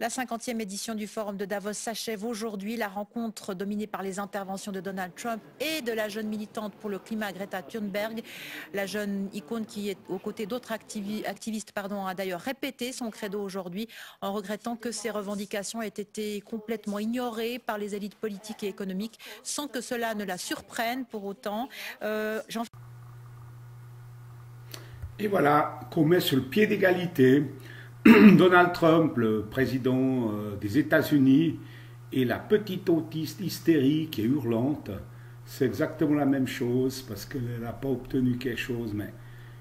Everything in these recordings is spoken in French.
La 50e édition du Forum de Davos s'achève aujourd'hui. La rencontre dominée par les interventions de Donald Trump et de la jeune militante pour le climat Greta Thunberg. La jeune icône qui est aux côtés d'autres activistes a d'ailleurs répété son credo aujourd'hui en regrettant que ses revendications aient été complètement ignorées par les élites politiques et économiques sans que cela ne la surprenne pour autant. Et voilà qu'on met sur le pied d'égalité Donald Trump, le président des États-Unis, et la petite autiste hystérique et hurlante. C'est exactement la même chose parce qu'elle n'a pas obtenu quelque chose. Mais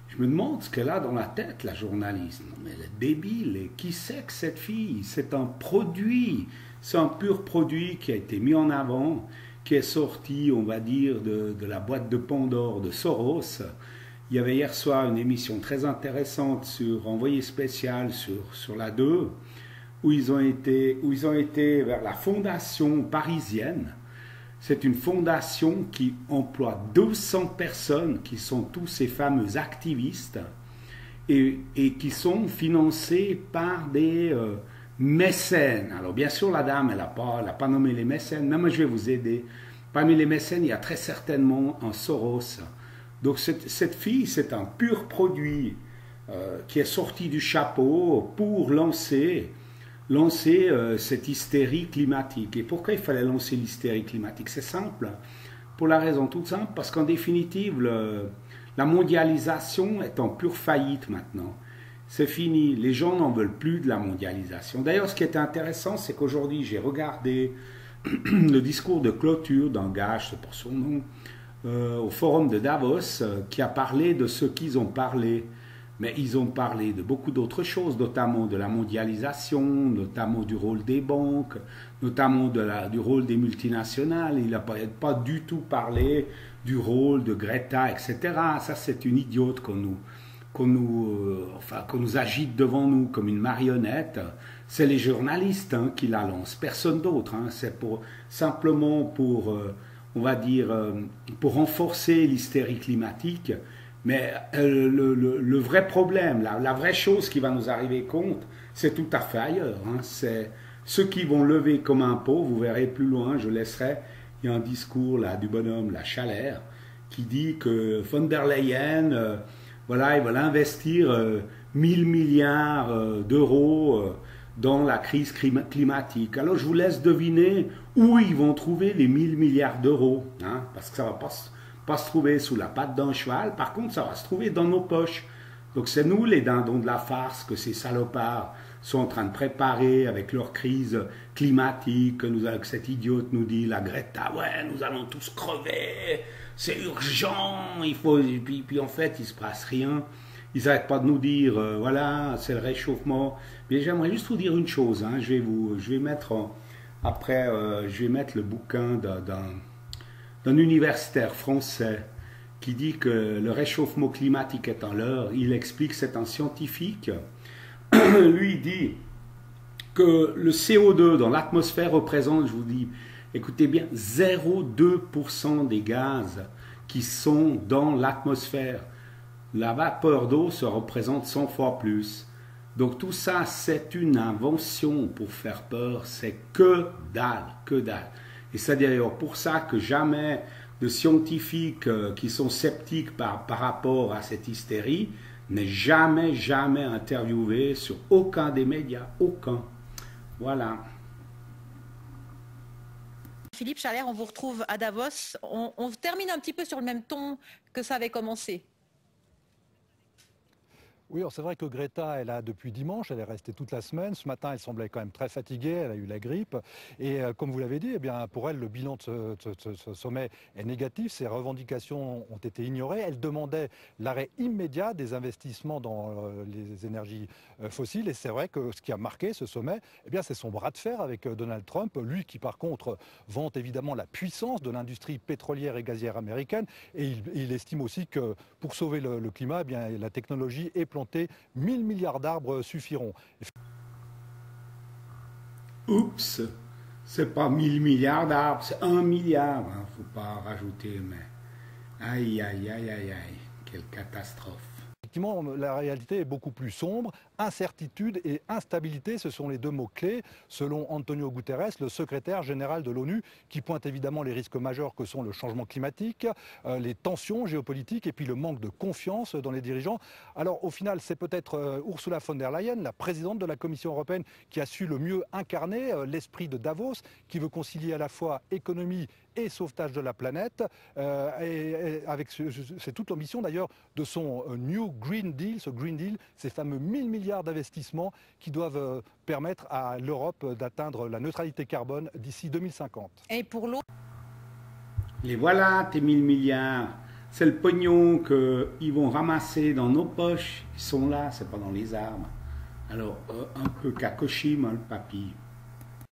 je me demande ce qu'elle a dans la tête, la journaliste. Non, mais elle est débile. Et qui c'est que cette fille? C'est un produit. C'est un pur produit qui a été mis en avant, qui est sorti, on va dire, de la boîte de Pandore de Soros. Il y avait hier soir une émission très intéressante sur Envoyé spécial sur la 2, où ils ont été vers la fondation parisienne. C'est une fondation qui emploie 200 personnes qui sont tous ces fameux activistes et qui sont financés par des mécènes. Alors bien sûr, la dame, elle n'a pas nommé les mécènes, mais moi je vais vous aider. Parmi les mécènes, il y a très certainement un Soros. Donc cette fille, c'est un pur produit qui est sorti du chapeau pour lancer cette hystérie climatique. Et pourquoi il fallait lancer l'hystérie climatique? C'est simple, pour la raison toute simple, parce qu'en définitive, la mondialisation est en pure faillite maintenant. C'est fini, les gens n'en veulent plus de la mondialisation. D'ailleurs, ce qui était intéressant, c'est qu'aujourd'hui, j'ai regardé le discours de clôture d'un gars, je ne sais pas son nom, au forum de Davos, qui a parlé de ce qu'ils ont parlé. Mais ils ont parlé de beaucoup d'autres choses, notamment de la mondialisation, notamment du rôle des banques, notamment du rôle des multinationales. Il n'a pas du tout parlé du rôle de Greta, etc. Ça, c'est une idiote qu'on nous agite devant nous comme une marionnette. C'est les journalistes qui la lancent, personne d'autre. C'est simplement pour on va dire, pour renforcer l'hystérie climatique. Mais le vrai problème, la vraie chose qui va nous arriver compte, c'est tout à fait ailleurs. C'est ceux qui vont lever comme un pot, vous verrez plus loin, je laisserai, il y a un discours là, du bonhomme, la Chalère, qui dit que von der Leyen, voilà, il va investir 1000 milliards d'euros dans la crise climatique. Alors je vous laisse deviner où ils vont trouver les 1000 milliards d'euros, parce que ça ne va pas se trouver sous la patte d'un cheval, par contre ça va se trouver dans nos poches. Donc c'est nous les dindons de la farce que ces salopards sont en train de préparer avec leur crise climatique, que cette idiote nous dit, la Greta, ouais, nous allons tous crever, c'est urgent, il faut... Puis en fait il ne se passe rien. Ils n'arrêtent pas de nous dire, voilà, c'est le réchauffement. Mais j'aimerais juste vous dire une chose. Je vais mettre le bouquin d'un universitaire français qui dit que le réchauffement climatique est en l'heure. Il explique, c'est un scientifique. Lui, il dit que le CO2 dans l'atmosphère représente, je vous dis, écoutez bien, 0,2% des gaz qui sont dans l'atmosphère. La vapeur d'eau se représente 100 fois plus. Donc tout ça, c'est une invention pour faire peur. C'est que dalle, que dalle. Et c'est d'ailleurs pour ça que jamais de scientifiques qui sont sceptiques par rapport à cette hystérie n'est jamais interviewé sur aucun des médias. Aucun. Voilà. Philippe Chalère, on vous retrouve à Davos. On termine un petit peu sur le même ton que ça avait commencé. Oui, c'est vrai que Greta, elle a depuis dimanche, elle est restée toute la semaine. Ce matin, elle semblait quand même très fatiguée, elle a eu la grippe. Et comme vous l'avez dit, eh bien, pour elle, le bilan de ce sommet est négatif. Ses revendications ont été ignorées. Elle demandait l'arrêt immédiat des investissements dans les énergies fossiles. Et c'est vrai que ce qui a marqué ce sommet, eh bien, c'est son bras de fer avec Donald Trump. Lui qui, par contre, vante évidemment la puissance de l'industrie pétrolière et gazière américaine. Et il estime aussi que pour sauver le climat, eh bien, la technologie est planter 1000 milliards d'arbres suffiront. Oups, c'est pas 1000 milliards d'arbres, c'est 1 milliard. Faut pas rajouter, mais aïe, aïe, aïe, aïe, aïe, quelle catastrophe. Effectivement, la réalité est beaucoup plus sombre. Incertitude et instabilité, ce sont les deux mots-clés, selon Antonio Guterres, le secrétaire général de l'ONU, qui pointe évidemment les risques majeurs que sont le changement climatique, les tensions géopolitiques et puis le manque de confiance dans les dirigeants. Alors au final, c'est peut-être Ursula von der Leyen, la présidente de la Commission européenne, qui a su le mieux incarner l'esprit de Davos, qui veut concilier à la fois économie et sauvetage de la planète. C'est toute l'ambition d'ailleurs de son New Green Deal, ce Green Deal, ces fameux 1000 milliards d'investissements qui doivent permettre à l'Europe d'atteindre la neutralité carbone d'ici 2050. Et pour l'autre, les voilà, tes 1000 milliards. C'est le pognon qu'ils vont ramasser dans nos poches. Ils sont là, c'est pas dans les arbres. Alors, un peu Kakoshim, hein, le papy.